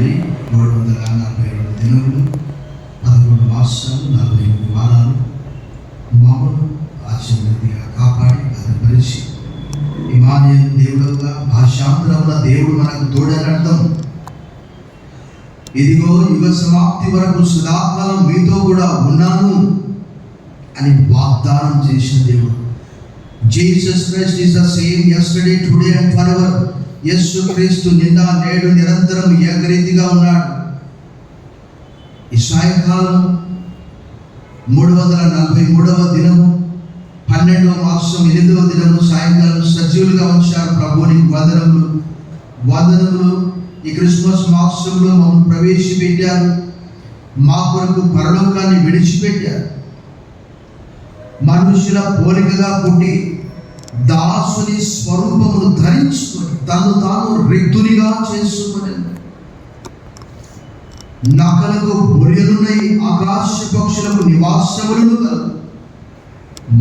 342 దినములు 11 మాసాలు 43 వారాలు మమ్మల్ని ఆశీర్వదిగా కాపాడి భద్రపరిచి ఇమానుయేలు దేవుడుగా భాషాంతరమున దేవుడు మనకు తోడని అర్థం. ఇదిగో యుగ సమాప్తి వరకు సదాకాలం మీతో కూడా ఉన్నాను అని వాగ్దానం చేసిన దేవుడు. Jesus Christ is the same yesterday today and forever. Yesu Kreestu నిన్న నేడు నిరంతరం ఏకరీతిగా ఉన్నాడు. ఈ సాయంకాలం 343వ దినము 12వ మాసం 8వ దినము సాయంకాలం సజీవులుగా ఉంచారు. ప్రభువునికి వందనములు. ఈ క్రిస్మస్ మాసంలో మమ్మల్ని ప్రవేశపెట్టారు. మా కొరకు పరలోకాన్ని విడిచిపెట్టారు. మనుషుల పోలికగా పుట్టి దాసుని స్వరూపమును ధరించుకొని తను తాను రిక్తునిగా చేసుకొని నకలకు బొరియలున్నై ఆకాశ పక్షులకు నివాసములను కలవు.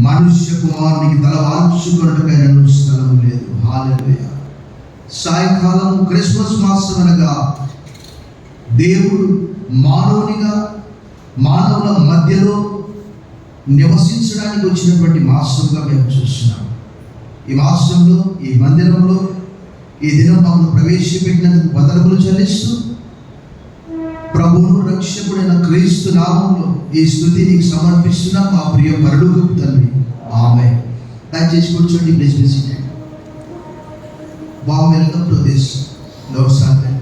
మనుష్య కుమారునికి తల వాల్చుకొనుటకైనను స్థలము లేదు. హల్లెలూయా. సాయంకాలం క్రిస్మస్ మాసం అనగా దేవుడు మానవుల మధ్యలో నివసించడానికి వచ్చినటువంటి మాసంగా మేము చూస్తున్నాం. ఈ మాసంలో ఈ మందిరంలో ఈ దినం మమ్మల్ని ప్రవేశపెట్టినందుకు వందనములు చెల్లిస్తూ ప్రభువును రక్షకుడైన క్రీస్తు నామంలో ఈ స్తుతి నీకు సమర్పిస్తున్నాం మా ప్రియ పరలోకపు తండ్రి. ఆమేన్. దయచేసి కూర్చోండి. Please be seated. Warm welcome to this Lord's Sunday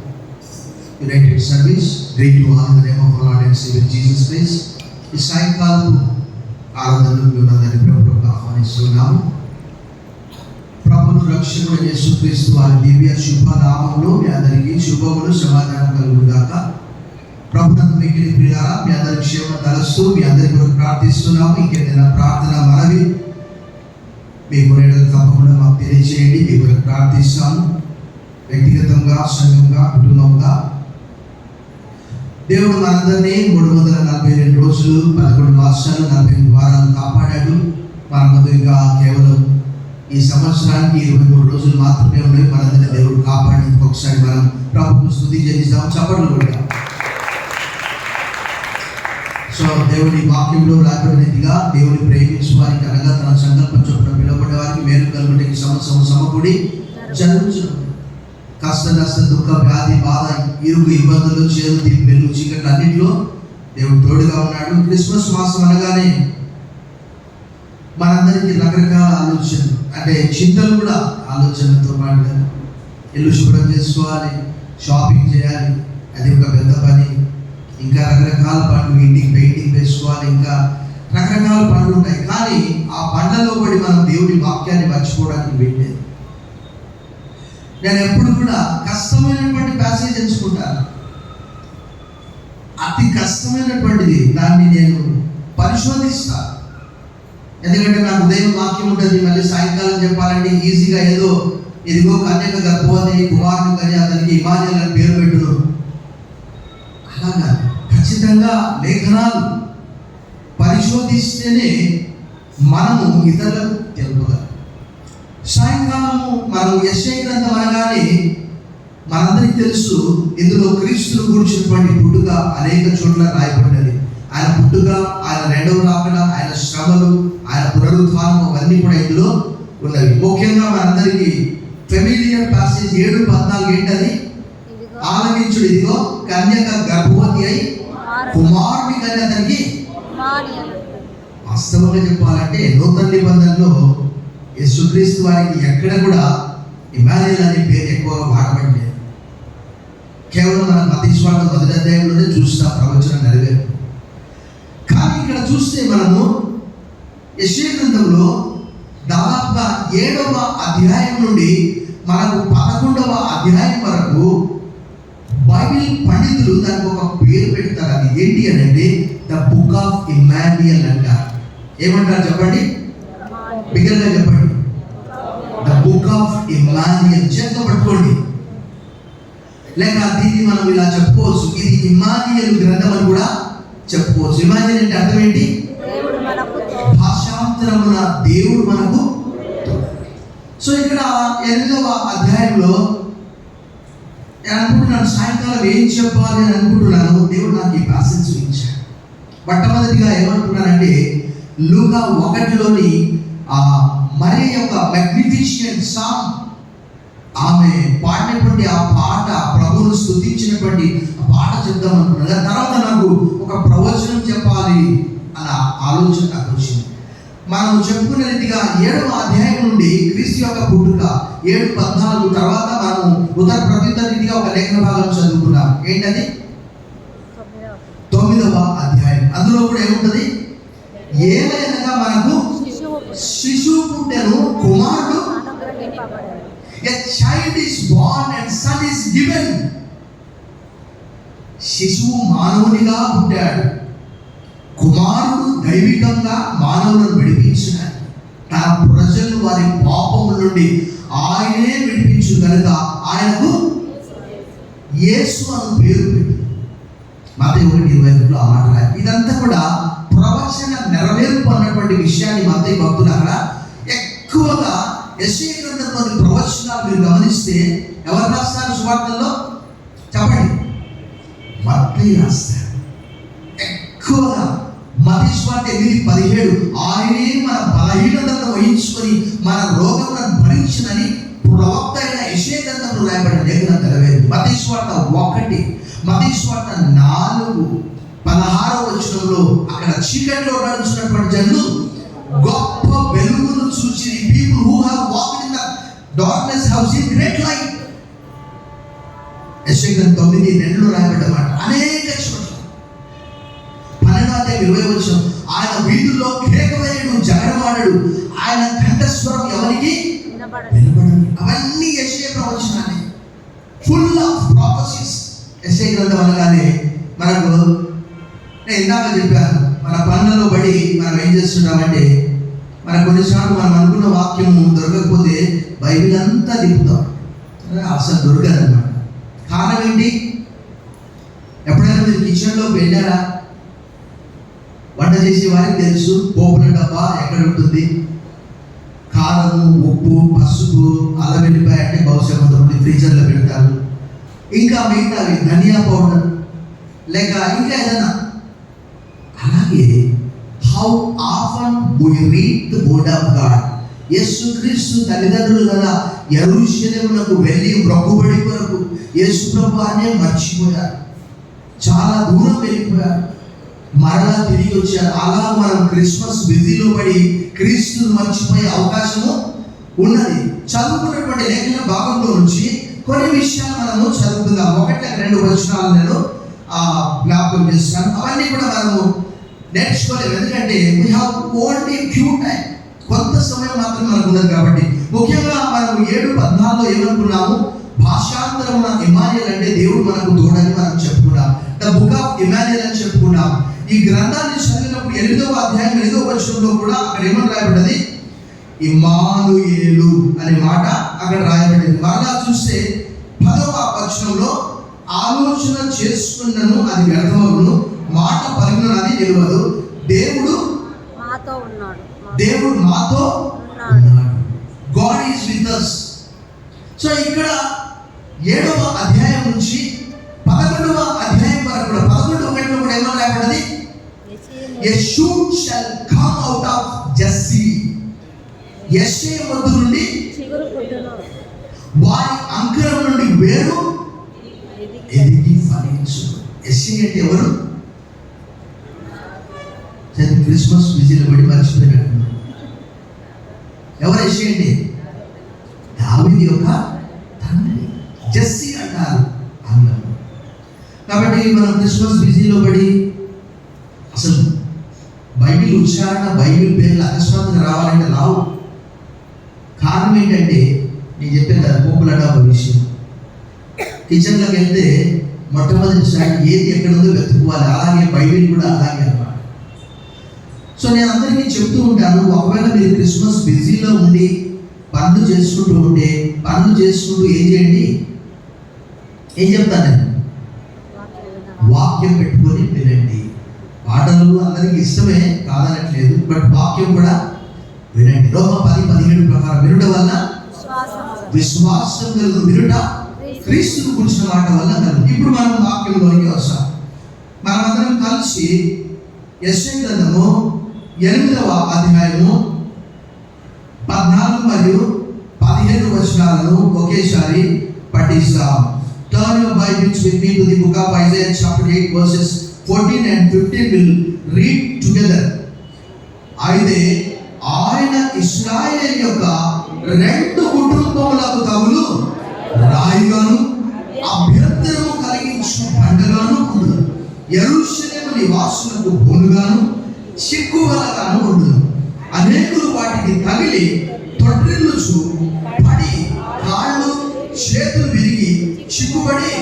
United Service. Great to all in the name of our Lord and Savior Jesus Christ. ఈ సాయంకాలం ఆరాధనలో ఉన్నదని ప్రభువుగా ఆహ్వానిస్తున్నాము. ప్రభువును రక్షకుడైన యేసుక్రీస్తు వారి దివ్య శుభ నామములో మీ అందరికీ శుభములు సమాధానం కలుగుగాక. ప్రభునందు మిగిలిన ప్రియులారా, మీ అందరి క్షేమం తలస్తూ మీ అందరి కొరకు ప్రార్థిస్తున్నాము. ఇంకేదైనా ప్రార్థన మనవి మీ కొరకు తప్పకుండా మాకు తెలియజేయండి. మీ కొరకు ప్రార్థిస్తాము. వ్యక్తిగతంగా, సంఘంగా, కుటుంబంగా. దేవుడు మనందరినీ 342 రోజులు 11 మాసాలు 48 వారాలు కాపాడాడు. మన మధ్య ఇంకా కేవలం ఈ సంవత్సరానికి 23 రోజులు మాత్రమే ఉన్నాయి. మనందరినీ దేవుడు కాపాడి ఒకసారి మనం ప్రభువుకు స్తుతి చెల్లిస్తాం. చప్పట్లు కొడతాం. సో దేవుని వాక్యంలో రాబడినదిగా దేవుని ప్రేమించు వారికి అనగా తన సంకల్పం చొప్పున పిలువబడే వారికి మేలు కలుగుటకి సంవత్సరం సమకూడి జరుగుతుంది. కష్ట నష్ట దుఃఖ వ్యాధి బాధ ఇరుగు ఇబ్బందులు చేదు వెలుగు చీకట్లు అన్నింటిలో దేవుడు తోడుగా ఉన్నాడు. క్రిస్మస్ మాసం అనగానే మనందరికీ రకరకాల ఆలోచనలు, అంటే చింతలు కూడా ఆలోచనలతో పాటు ఇల్లు శుభ్రం చేసుకోవాలి, షాపింగ్ చేయాలి, అది ఒక పెద్ద పని. ఇంకా రకరకాల పనులు, ఇంటికి పెయింటింగ్ వేసుకోవాలి, ఇంకా రకరకాల పనులు ఉంటాయి. కానీ ఆ పనులలో పడి మనం దేవుడి వాక్యాన్ని మర్చిపోవడానికి వెళ్ళేది. నేను ఎప్పుడు కూడా కష్టమైనటువంటి ప్యాసేజ్ ఎంచుకుంటాను. అతి కష్టమైనటువంటిది దాన్ని నేను పరిశోధిస్తాను. ఎందుకంటే నాకు ఉదయం వాక్యం ఉంటుంది, మళ్ళీ సాయంకాలం చెప్పాలంటే ఈజీగా ఏదో ఇదిగో కన్యక గర్భవతి కుమారుడు కానీ అతనికి ఇమానుయేలు అని పేరు పెట్టును అలాగా ఖచ్చితంగా లేఖనాలు పరిశోధిస్తేనే మనము ఇతరులకు తెలుపగలం. సాయంకాలము మనం యెషయా గ్రంథం అనగానే మనందరికీ తెలుసు, ఇందులో క్రీస్తును గురించినటువంటి పుట్టుక అనేక చోట్ల రాయబడ్డది. ఆయన పుట్టుక, ఆయన రెండవ రాకడ, ఆయన శ్రమలు, ఆయన పునరుద్ధానం అవన్నీ కూడా ఇందులో ఉన్నవి. ముఖ్యంగా మనందరికీ ఫెమిలియర్ ప్యాసేజ్ 7:14 ఏంటది? ఆలకించుడు, ఇదిగో కన్యక గర్భవతి అయి కుమారుని కానీ అతనికి. వాస్తవంగా చెప్పాలంటే నూతన నిబంధనలో యేసుక్రీస్తు వారికి ఎక్కడ కూడా ఇమానుయేలు అనే పేరు ఎక్కువగా వాడబడలేదు. కేవలం మన మత్తయి సువార్త 1వ అధ్యాయంలోనే చూస్తాం ప్రవచనం నెరవేరు. కానీ ఇక్కడ చూస్తే మనము యెషయా గ్రంథంలో దాదాపుగా 7వ అధ్యాయం నుండి మనకు 11వ అధ్యాయం వరకు బైబిల్ పండితులు దానికి ఒక పేరు పెడతారు. అది ఏంటి అని అంటే ద బుక్ ఆఫ్ ఇమాన్యుయల్ అంటారు. ఏమంటారు చెప్పండి, బిగ్గరగా చెప్పండి. The book of Emmanuel. చేతితో పట్టుకోండి. లేక దీన్ని మనం ఇలా చెప్పుకోవచ్చు, ఇది ఇమాన్యుయల్ గ్రంథం అని కూడా చెప్పుకోవచ్చు. ఇమాన్యుయల్ అంటే అర్థం ఏంటి? భాషాంతరమున దేవుడు మనకు. సో ఇక్కడ 8వ అధ్యాయంలో నేను అనుకుంటున్నాను సాయంకాలం ఏం చెప్పాలి అని అనుకుంటున్నాను. దేవుడు నాకు ఈ ప్యాసేజ్ చూపించాడు. మొట్టమొదటిగా ఏమనుకున్నానంటే లూకా 1లోని మరి యొక్క మ్యాగ్నిఫిషియెంట్ సాంగ్, ఆమె పాడినటువంటి ఆ పాట, ప్రభువును స్తుతించినటువంటి ఆ పాట చెప్దాం అనుకున్నాను. తర్వాత నాకు ఒక ప్రవచనం చెప్పాలి అన్న ఆలోచన నాకు వచ్చింది. మనం చెప్పుకునే రీతిగా 7వ అధ్యాయం నుండి క్రీస్తు యొక్క పుట్టుక 7:14 తర్వాత మనం ఉత్తర ప్రతిత రీతిగా ఒక లేఖన భాగం చదువుకున్నాం. ఏంటది? 9వ అధ్యాయం. అందులో కూడా ఏముంటది? ఏలైనగా మనకు శిశువు పుట్టెను, కుమారుడు, a child is born and son is given. శిశువు మానవునిగా పుట్టాడు, కుమారుడు దైవికంగా మానవులను విడిపించినాడు. తన ప్రజలు వారి పాపముల నుండి ఆయనే విడిపించు కనుక ఆయనకు యేసు అని పేరు పెట్టు. మత్తయి 1:22 ఆ మాట రాయి. ఇదంతా కూడా ప్రవచన నెరవేర్పు అన్నటువంటి విషయాన్ని మత్తయి భక్తులు అక్కడ ఎక్కువగా యెషయా గ్రంథంలోని ప్రవచనాలు మీరు గమనిస్తే ఎవరు రాస్తారు సువార్తల్లో? చెప్పండి. మత్తయి రాస్తారు ఎక్కువగా. మత్తయి సువార్త 8:17 ఆయనే మన బలహీనతను వహించుకొని మన రోగములను భరించినని ప్రవక్త అయిన యెషయా గ్రంథంలో రాయబడిన లేఖనం నెరవేరు. మత్తయి సువార్త 1, మత్తయి సువార్త 4:16 వచనంలో అక్కడ చీకటిలో నడుచున్నటువంటి జనులు గొప్ప వెలుగును చూచి, people who have walked in the darkness have seen great light. యెషయా గ్రంథం 9:2 రాయబడ్డమాట. అనేక చోట్ల 12:20 ఆయన వీధుల్లో కేక వేయడు, జగడమాడడు, ఆయన కంఠస్వరం ఎవరికి వినబడదు. అవన్నీ యెషయా ప్రవచనాలే, ఫుల్ ఆఫ్ ప్రాఫెసీస్. యెషయా గ్రంథం అనగానే మనకు, నేను ఇందాక చెప్పాను, మన పనులలో పడి మనం ఏం చేస్తుంటామంటే మన కొన్నిసార్లు మనం అనుకున్న వాక్యం దొరకకపోతే బైబిల్ అంతా తిప్పుతాం, అసలు దొరకదన్నమాట. కారణం ఏంటి? ఎప్పుడైనా మీరు కిచెన్లో వెళ్ళారా? వంట చేసే వారికి తెలుసు పోపుల డబ్బా ఎక్కడ ఉంటుంది, కారము, ఉప్పు, పసుపు, అల్లం వెల్లిపాయ అంటే బహుశా కొంతమంది ఫ్రీజర్లో పెడతారు. ఇంకా మిగతావి ధనియా పౌడర్ లేక ఇంకా ఏదైనా. అలాగే how often we read the word of God. Yesukreestu తల్లిదండ్రులు కదా యెరూషలేమునకు వెళ్ళి మొక్కుబడి కొరకు యేసు ప్రభువునే మర్చిపోయారు, చాలా దూరం వెళ్ళిపోయారు, మరలా తిరిగి వచ్చారు. అలా మనం క్రిస్మస్ బిజీలో పడి క్రీస్తును మర్చిపోయే అవకాశము ఉన్నది. చదువుకున్నటువంటి లేఖన భాగంలో నుంచి కొన్ని విషయాలు మనము చదువుకుందాం. 1-2 వచనాలు నేను జ్ఞాపకం చేస్తాను. అవన్నీ కూడా మనము నేర్చుకోలేము, ఎందుకంటే we have only few time, కొంత సమయం మాత్రం మనకు ఉన్నది. కాబట్టి ముఖ్యంగా మనం 7:14 ఏమనుకున్నాము? భాషాంతరమున ఇమానుయేల్ అంటే దేవుడు మనకు తోడని మనం చెప్పుకున్నాం. ద బుక్ ఆఫ్ ఇమానుయేల్ అని చెప్పుకున్నాం. ఈ గ్రంథాన్ని చదివినప్పుడు 8వ అధ్యాయం 8వ వచనంలో కూడా అక్కడ ఏమని రాయబడ్డది? ఇమానుయేలు అనే మాట అక్కడ రాయబడింది. మరలా చూస్తే 10వ వచనంలో ఆలోచన చేసుకున్నను అది వ్యర్థమగును, మాట పలికిన అది నిలవదు, దేవుడు మాతో ఉన్నాడు. దేవుడు మాతో ఉన్నాడు. God is with us. So ఇక్కడ 7వ అధ్యాయం నుంచి 11వ అధ్యాయం వరకు కూడా 11:1 కూడా ఏమని రాయబడింది? A shoot shall come out of Jesse. యెషయా వద్ద నుండి చిగురు పుట్టును, వారి అంకురం నుండి వేరు ఎదిగి ఫలించును. యెషయా అంటే ఎవరు? క్రిస్మస్ బిజీలో పడి మర్చిపోయినట్టు. ఎవరు యెషయా అంటే? దావీదు యొక్క తండ్రి, జెస్సీ అంటారు ఆంగ్లంలో. కాబట్టి మనం క్రిస్మస్ బిజీలో పడి అసలు బైబిల్ ఉచ్చారణ, బైబిల్ పేర్లు అకస్మాత్తుగా రావాలంటే రావు. కారణం ఏంటంటే నేను చెప్పాను కదా, పోపుల డబ్బా విషయం. కిచెన్లోకి వెళ్తే మొట్టమొదటిసారి ఏది ఎక్కడ ఉందో వెతుక్కోవాలి. అలాగే బైబిల్ కూడా అలాగే అన్నమాట. సో నేను అందరికీ చెప్తూ ఉంటాను, ఒకవేళ మీరు క్రిస్మస్ బిజీలో ఉండి పనులు చేసుకుంటూ ఉంటే, పనులు చేసుకుంటూ ఏం చేయండి? ఏం చెప్తాను నేను? వాక్యం పెట్టుకొని వినండి. పాటలు అందరికీ ఇష్టమే, కాదనట్లేదు, బట్ వాక్యం కూడా వినండి. రోమా 10:17 ప్రకారం వినుట వల్ల విశ్వాసం కలుగు, వినుట క్రీస్తును గురించిన మాట వల్ల కలుగు. ఇప్పుడు మనం వాక్యంలోనికి వస్తాం. మనమందరం కలిసి యెషయా గ్రంథము 8వ అధ్యాయము 14 మరియు 15 వచనాలను ఒకేసారి పఠిస్తాం. Turn your Bibles with me to the book of Isaiah chapter 8 verses 14 and 15. We'll read together. అయితే ఆయన ఇశ్రాయేలు యొక్క 2 కుటుంబములకు తగులు రాయిగాను అభ్యంతరము కలిగించు పంటగాను ఉండును. యెరూషలేము నివాసులకు బోనుగాను చిక్కువలగాను ఉండును. అనేకులు వాటికి తగిలి తొట్టిల్లుచు పడి కాళ్ళు చేతులు విరిగి చిక్కుబడి.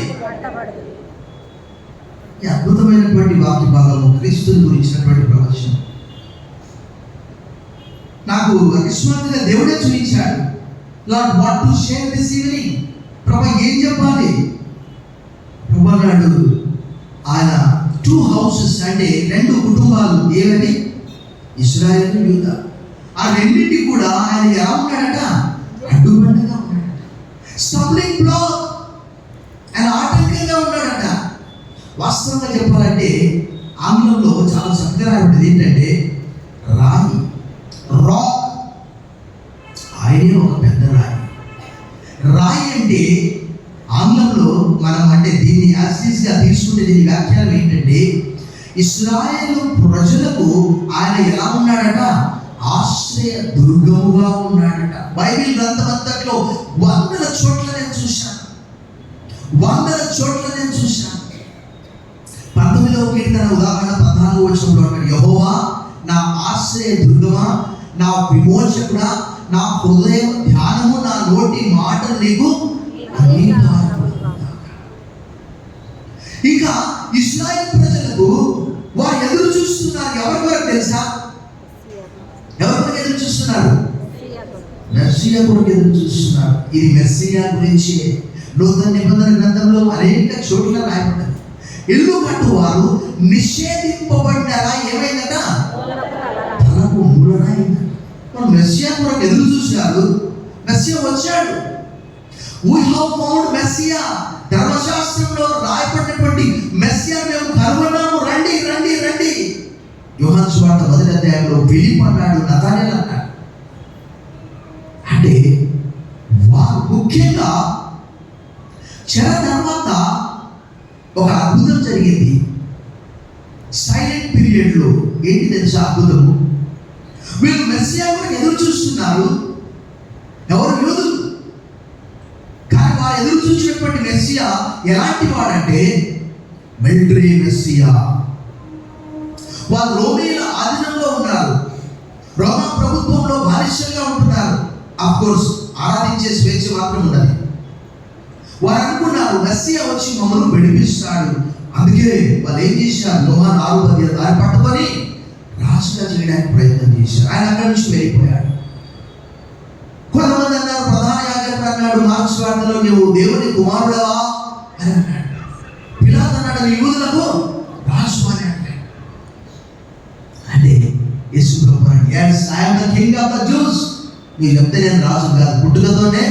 ఈ అద్భుతమైనటువంటి వాక్య భాగము క్రీస్తుని గురించినటువంటి ప్రవచనం నాకు అకస్మాత్తుగా దేవుడే చూపించాడు. Lord, what to share this evening? ప్రభా, ఏం చెప్పాలి? ప్రభా నాడు ఆయన 2 హౌసెస్ అంటే 2 కుటుంబాలు, ఏవని? ఇశ్రాయేలు, యూదా. ఆ రెండింటికి కూడా ఆయన ఎలా ఉన్నాడట? అడ్డుబండగా ఉన్నాడట. స్టబ్లింగ్ బ్లాక్. ఆయన ఆటంకంగా ఉన్నాడట. వాస్తవంగా చెప్పాలంటే ఆంగ్లంలో చాలా చక్కగా ఉంటుంది. ఏంటంటే రాయి, రాక్. ఆయనే ఒక పెద్ద రాయి. రాయి అంటే ఆంగ్లంలో మనం అంటే దీన్ని యాసిస్గా తీసుకుంటే దీని వ్యాఖ్యానం ఏంటంటే ఇశ్రాయేలు ప్రజలకు ఆయన ఎలా ఉన్నాడట? ఆశ్రయ దుర్గముగా ఉన్నాడట. బైబిల్ గ్రంథమంతట్లో 100 చోట్ల నేను చూశాను. 19వ కీర్తన ఉదాహరణ 14వ వచనంలో అంటాడు, యెహోవా నా ఆశ్రయ దుర్గమా, నా విమోచకుడా, నా హృదయ ధ్యానము, నా నోటి మాటలు నీకు అంగీకారము. ఇంకా ఇశ్రాయేలు ప్రజలకు వారు ఎదురు చూస్తున్నారు. ఎవరి కొరకు తెలుసా? ఎవరి కొరకు ఎదురు చూస్తున్నారు? మెస్సియా కొరకు ఎదురు చూస్తున్నారు. ఇది మెస్సియా గురించి నూతన నిబంధన గ్రంథంలో అనేక చోట్ల రాయబడ్డది. ఇల్లు కట్టువారు నిషేధింపబడ్డారా? ఏమైందట? తలకు మూలరాయిందట. మనం మెస్సియా కొరకు ఎదురు చూశారు. మెస్సియా వచ్చాడు. We have found Messiah. ధర్మశాస్త్రంలో రాయబడినటువంటి మెస్సియా మేము కనుగొన్నాము. రండి రండి రండి. యోహాను సువార్త 1వ అధ్యాయంలో ఫిలిప్ అన్నాడు, నతనయేలు అన్నాడు. అంటే వారు ముఖ్యంగా చెర తర్వాత ఒక అద్భుతం జరిగింది. సైలెంట్ పీరియడ్లో ఏంటి తెలుసా అద్భుతము? వీళ్ళు మెస్సియా కొరకు ఎదురు చూస్తున్నారు. ఎవరు? యూదులు. కానీ వారు ఎదురు చూసినటువంటి మెస్సియా ఎలాంటి వాడంటే మిలిటరీ మెస్సియా. వారు రోమీల ఆధీనంలో ఉన్నారు. రోమా ప్రభుత్వంలో బానిసలుగా ఉంటున్నారు. ఆఫ్ కోర్స్ ఆరాధించే స్వేచ్ఛ మాత్రం ఉన్నది. వారు అనుకున్నారు మెస్సియా వచ్చి మమ్మల్ని విడిపిస్తాడు. అందుకే వాళ్ళు ఏం చేశారు? యోహాను 6:10 దారి పట్టుకొని రాజుగా చేయడానికి ప్రయత్నం చేశారు. ఆయన అక్కడి నుంచి వెళ్ళిపోయాడు. కొంతమంది అన్నారు, ప్రధాన యాజకుడు అన్నాడు మార్క్స్ వార్తలో, నువ్వు దేవుని కుమారుడవా అని అన్నాడు. పిలాతు అన్నాడు, నీ యూదులకు రాజు అని అన్నాడు. అంటే యేసు ప్రభువు అన్నాడు, yes, I am the king of the Jews. నీకు చెప్తే నేను రాజు కాదు, పుట్టుకతోనే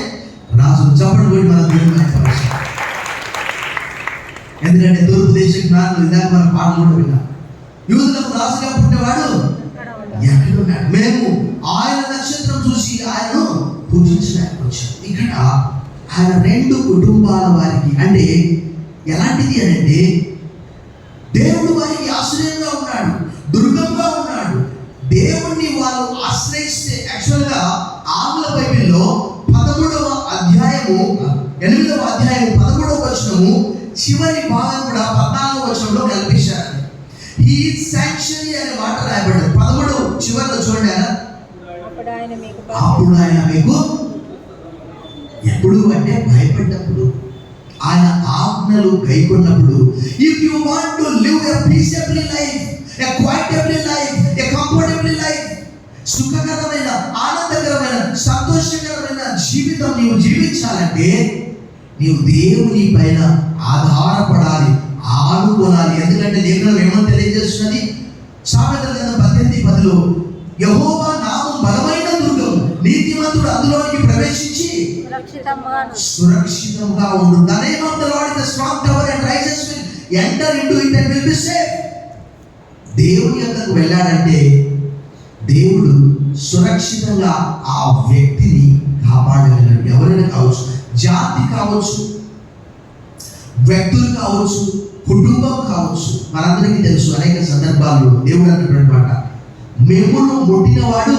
రాజు. చప్పట్లు కొట్టి మనం దేవుని మహిమపరచాలి. ఎందుకంటే తూర్పు దేశ జ్ఞానులు ఇందాక మన పాటలు కూడా విన్నాం. యూదులకు రాజుగా పుట్టేవాడు ఎక్కడున్నాడు? మేము ఆయన నక్షత్రం చూసి ఆయనను పూజించడానికి వచ్చాం. ఇక్కడ ఆయన 2 కుటుంబాల వారికి అంటే ఎలాంటిది అని అంటే దేవుడు వారికి ఆశ్రయంగా ఉన్నాడు, దుర్గంగా ఉన్నాడు. దేవుణ్ణి వాళ్ళు ఆశ్రయిస్తే యాక్చువల్గా ఆంగ్ల బైబిల్లో 13వ అధ్యాయము 8వ అధ్యాయం 13వ వచనము చివరి భాగం కూడా 14వ వచనంలో కల్పించారు. ఈ సాంక్చురీ అనే మాట రాయబడ్డది. 13 చివరిలో చూడండి. అప్పుడు ఆయన మీకు ఎప్పుడు అంటే భయపడ్డప్పుడు, ఆయన ఆజ్ఞలు గైకొన్నప్పుడు. If you want to live a peaceful life, a equitable life, a comfortable life, సుఖకరమైన, ఆనందకరమైన, సంతోషకరమైన జీవితం నీవు జీవించాలంటే నీవు దేవుని పైన ఆధారపడాలి, ఆనుకోవాలి. ఎందుకంటే లేఖనం ఏమని తెలియజేస్తున్నది? సామెతల గ్రంథం 18:10 యెహోవా నామం బలమైన దుర్గం, నీతిమంతుడు అందులోనికి ప్రవేశించి సురక్షితంగా ఉండు. The name of the Lord is a strong tower and righteous will enter into it and will be safe. దేవుని యొద్దకు వెళ్ళాడంటే దేవుడు సురక్షితంగా ఆ వ్యక్తిని కాపాడగలడు. ఎవరైనా కావచ్చు, జాతి కావచ్చు, వ్యక్తులు కావచ్చు, కుటుంబం కావచ్చు. మనందరికీ తెలుసు అనేక సందర్భాల్లో దేవుడు అన్నటువంటి మాట, మెమ్మును ముట్టినవాడు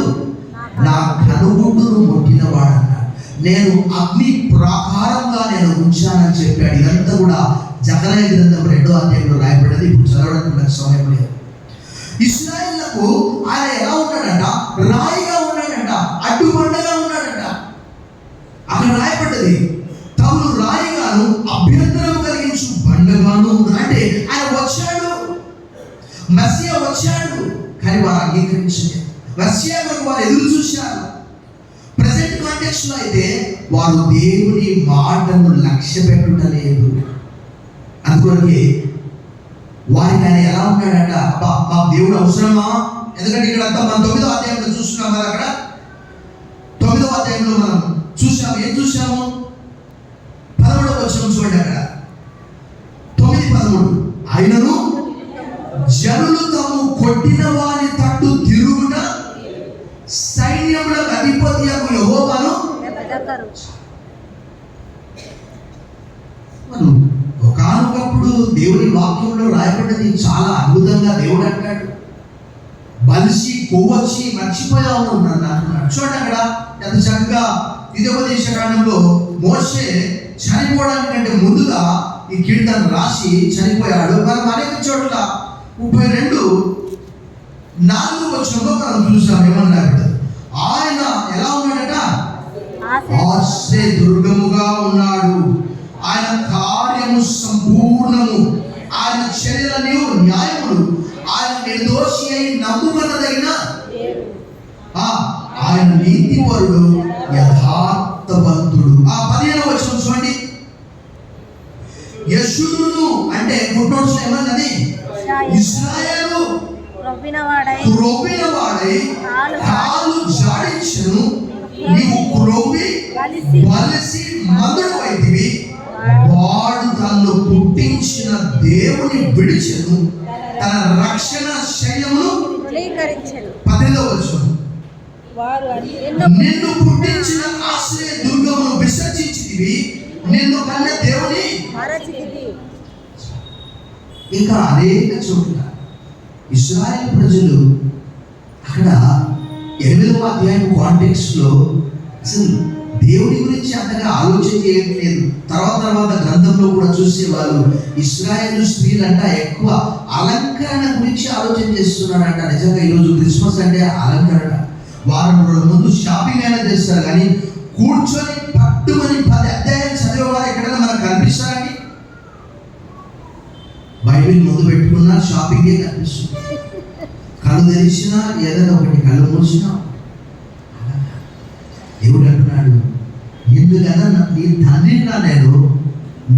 నా కనుగుడ్డును ముట్టినవాడు అన్నాడు. నేను అగ్ని ప్రాకారంగా నేను ఉంచానని చెప్పాడు. ఇదంతా కూడా జకర్యా గ్రంథం 2వ అధ్యాయంలో రాయబడ్డది. ఇప్పుడు చదవడానికి నాకు సమయం లేదు. ఇశ్రాయేలుకు ఆయన ఎలా ఉన్నాడంట? రాయిగా ఉన్నాడంట, అడ్డుబండగా ఉన్నాడంట. అక్కడ రాయబడ్డది, తమను రాయిగాను అభ్యంతరం కలిగించు బండగాను. అంటే ఆయన వచ్చాడు, మెస్సియా వచ్చాడు, కానీ వారు అంగీకరించలేదు. మెస్సియా కొరకు వారు ఎదురు చూశారు. ప్రెసెంట్ కాంటెక్స్ట్ లో అయితే వారు దేవుని మాటను లక్ష్య పెట్టుటలేదు. అందుకొరకే వారికి ఆయన ఎలా ఉన్నాడంట? అబ్బా, మాకు దేవుడు అవసరమా? ఎందుకంటే ఇక్కడ అంతా మనం 9వ అధ్యాయంలో చూస్తున్నాం కదా. అక్కడ 9వ అధ్యాయంలో మనం చూసాము. ఏం చూసాము? 13వ వచనం చూడండి. అక్కడ 9:13, ఆయనను జనులు తాము కొట్టిన వారి తట్టు తిరుగుట సైన్యములకు అధిపతియగు యెహోవాను ఒకానొకప్పుడు దేవుని వాక్యంలో రాయబడ్డది చాలా అద్భుతంగా. దేవుడు అంటాడు, బలిసి కొవ్వొచ్చి మర్చిపోయావు నన్ను అంటున్నాడు. చూడండి అక్కడ ఎంత చక్కగా ద్వితీయోపదేశకాండంలో మోషే చనిపోవడానికంటే ముందుగా ఈ కీర్తన రాసి చనిపోయాడు. మనం అనేక చోట్ల 32:4 వచనంలో మనం చూసాం. ఏమన్నాడు? ఆయన ఎలా ఉన్నాడట? ఆశ్రయ దుర్గముగా ఉన్నాడు. ఆయన కార్యము సంపూర్ణము, ఆయన చర్యలు న్యాయములు, ఆయన నిర్దోషి అయి నమ్ముకొనదగిన, ఆయన నీతిపరుడు, యథార్థవంతుడు. 15వ వచనం చూడండి. యెషూరును అంటే ఫుట్నోట్స్ ఏమన్నది? ఇశ్రాయేలు క్రొవ్వినవాడై కాలు జాడించెను, నీవు క్రొవ్వి బలిసి మందుడు అయితివి. వాడు తనను పుట్టించిన దేవుని విడిచెను, తన రక్షణ శైలమును 18వ వచనం, నిన్ను పుట్టించిన ఆశ్రయ దుర్గమును విసర్జించితివి, నిన్ను కన్న దేవుని. ఇంకా అనేక చోట్ల ఇశ్రాయేలు ప్రజలు అక్కడ 8వ అధ్యాయం కాంటెక్స్ట్ లో అసలు దేవుడి గురించి అంతగా ఆలోచన చేయట్లేదు. తర్వాత గ్రంథంలో కూడా చూసేవాళ్ళు ఇశ్రాయేలు స్త్రీలంట ఎక్కువ అలంకరణ గురించి ఆలోచన చేస్తున్నారంట. నిజంగా ఈరోజు క్రిస్మస్ అంటే అలంకరణ. వారం రోజుల ముందు షాపింగ్ అయినా చేస్తారు, కానీ కూర్చొని పట్టుమని 10 అధ్యాయాలు చదివేవారు ఎక్కడైనా మనకు కనిపిస్తారండి? బైబిల్ ముందు పెట్టుకున్నా షాపింగే కనిపిస్తుంది. కళ్ళు తెరిచినా ఏదైనా ఒకటి, కళ్ళు మూసినా. దేవుడు అంటున్నాడు, నిన్ను కదా నీ తండ్రిని నేను,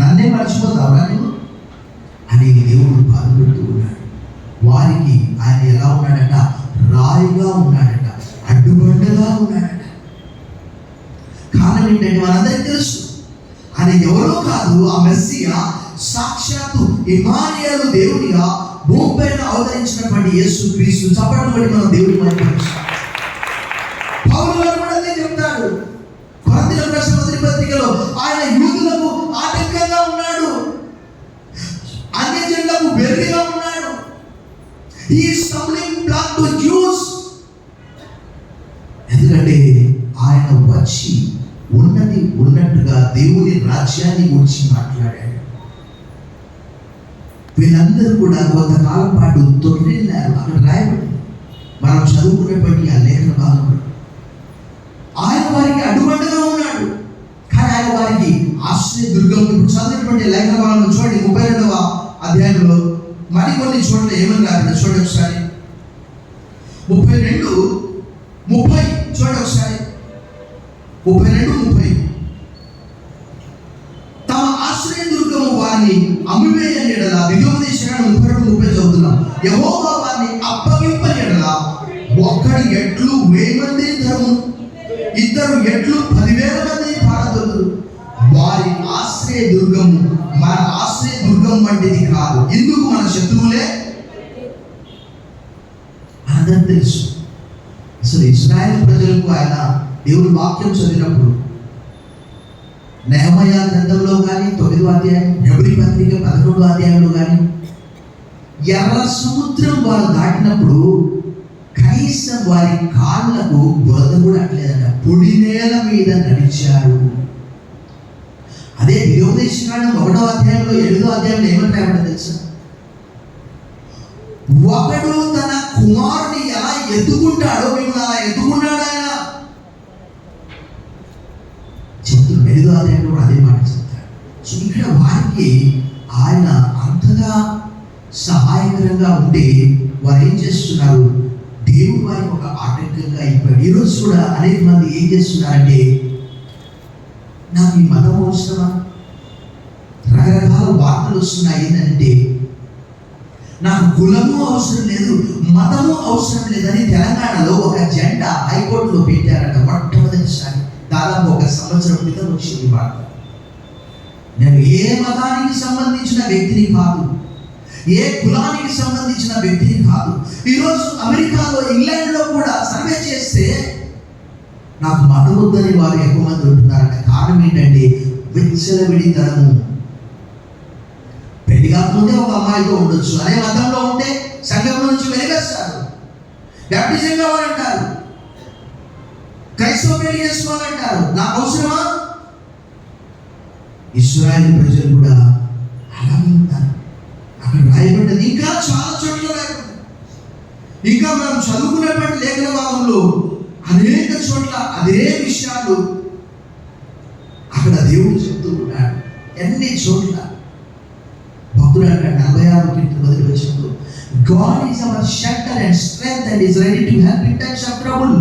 నన్నే మర్చిపోతావా నువ్వు అని దేవుడు బాధపెడుతూ ఉన్నాడు. వారికి ఆయన ఎలా ఉన్నాడట? రాయిగా ఉన్నాడట, అడ్డుబండగా ఉన్నాడట. కారణం ఏంటంటే మనందరికీ తెలుసు, ఆయన ఎవరో కాదు, ఆ మెస్సియా సాక్షాత్తు ఇమ్మానుయేలు దేవునిగా భూమిపైన అవతరించినటువంటి యేసుక్రీస్తు. చప్పట్లు బట్టి మనం దేవుని మహిమపరుస్తాం. పౌలు గారు కూడా అదే చెప్తాడు కొరింథీయులకు రాసిన మొదటి పత్రికలో, ఆయన యూదులకు ఆటంకంగా ఉన్నాడు, అన్యజనులకు వెర్రిగా ఉన్నాడు. He is stumbling black to juice. ఎందుకంటే ఆయన వచ్చి ఉన్నది ఉన్నట్టుగా దేవుని రాజ్యాన్ని గురించి మాట్లాడాడు. వీళ్ళందరూ కూడా కొంతకాలం పాటు తొట్టిల్లారు. అక్కడ రాయబడి మనం చదువుకునేప్పటికీ ఆ లేఖన భాగంలో ఆయన వారికి అడ్డుబండగా ఉన్నాడు, కానీ ఆయన వారికి ఆశ్రయ దుర్గం. ఇప్పుడు చదివినటువంటి లేఖన భాగంలో చూడండి 32వ అధ్యాయంలో మరికొన్ని చోట్ల ఏమని రాబడి చూడండి ఒకసారి. 32:30 చూడండి ఒకసారి. 32:30, తమ ఆశ్రయ దుర్గము వారిని అమ్మివేయని ఎడల, ద్వితీయోపదేశకాండం 32:30 చదువుతున్నాం, యెహోవా వారిని అప్పగింపని ఎడల ఒక్కడి ఎట్లు 1000 మందిని తరుము, ఇద్దరు ఎట్లు 10,000 మందిని పారదొరుకుతారు. కాదు, ఇందుకు మన శత్రువులే అందరూ తెలుసు. అసలు ఇశ్రాయేలు ప్రజలకు ఆయన దేవుని వాక్యం చదివినప్పుడు నెహెమయా గ్రంథంలో కానీ 9వ అధ్యాయం, హెబ్రీ పత్రిక 11వ అధ్యాయంలో కానీ ఎర్ర సముద్రం వారు దాటినప్పుడు కనీసం వారి కాళ్ళకు బురద కూడా అట్లేదట, పొడి నేల మీద నడిచారు. అదే ద్వితీయోపదేశకాండం 1వ అధ్యాయంలో 8వ అధ్యాయంలో ఏమంటాయో తెలుసా? ఒకడు తన కుమారుని ఎలా ఎత్తుకుంటాడో మిమ్మల్ని అలా ఎత్తుకున్నాడు ఆయన. చెప్తున్న 8వ అధ్యాయంలో కూడా అదే మాట చెప్తాడు. సో ఇక్కడ వారికి ఆయన అంతగా సహాయకరంగా ఉంటే వారు ఏం చేస్తున్నారు? దేవుడు వారికి ఒక ఆటంకంగా అయిపోయాడు. ఈరోజు కూడా అనేక మంది ఏం చేస్తున్నారంటే, నాకు ఈ మతం అవసరమా? రకరకాల వార్తలు వస్తున్నాయి. ఏంటంటే నాకు కులము అవసరం లేదు, మతము అవసరం లేదని తెలంగాణలో ఒక జెండా హైకోర్టులో పెట్టారట. మొట్టమొదటిసారి దాదాపు 1 సంవత్సరం క్రితం వచ్చింది వార్త. నేను ఏ మతానికి సంబంధించిన వ్యక్తిని కాదు, ఏ కులానికి సంబంధించిన వ్యక్తిని కాదు. ఈరోజు అమెరికాలో, ఇంగ్లాండ్లో కూడా సర్వే చేస్తే నాకు మతం వద్దని వారు ఎక్కువ మంది ఉంటున్నారంట. కారణం ఏంటంటే విచ్చలవిడితనము. పెళ్లి కాకముందే ఒక అమ్మాయితో ఉండొచ్చు, అదే మతంలో ఉంటే సంఘం నుంచి వెలివేస్తారు, బ్యాప్టిజం కావాలంటారు, క్రైస్తవ పెళ్లి చేసుకోవాలంటారు. నాకు అవసరమా? ఇశ్రాయేలు ప్రజలు కూడా అలాగే ఉన్నారు. అక్కడ రాయబడ్డది, ఇంకా చాలా చోట్ల రాయబడ్డది. ఇంకా మనం చదువుకున్నటువంటి లేఖన భాగంలో అనేక చోట్ల అదే విషయాలు అక్కడ దేవుడు చెప్తూ ఉన్నాడు. ఎన్ని చోట్ల భక్తుడు అంటాడు 46వ కీర్తన 1వ వచనంలో, God is our shelter and strength and is ready to help in times of trouble.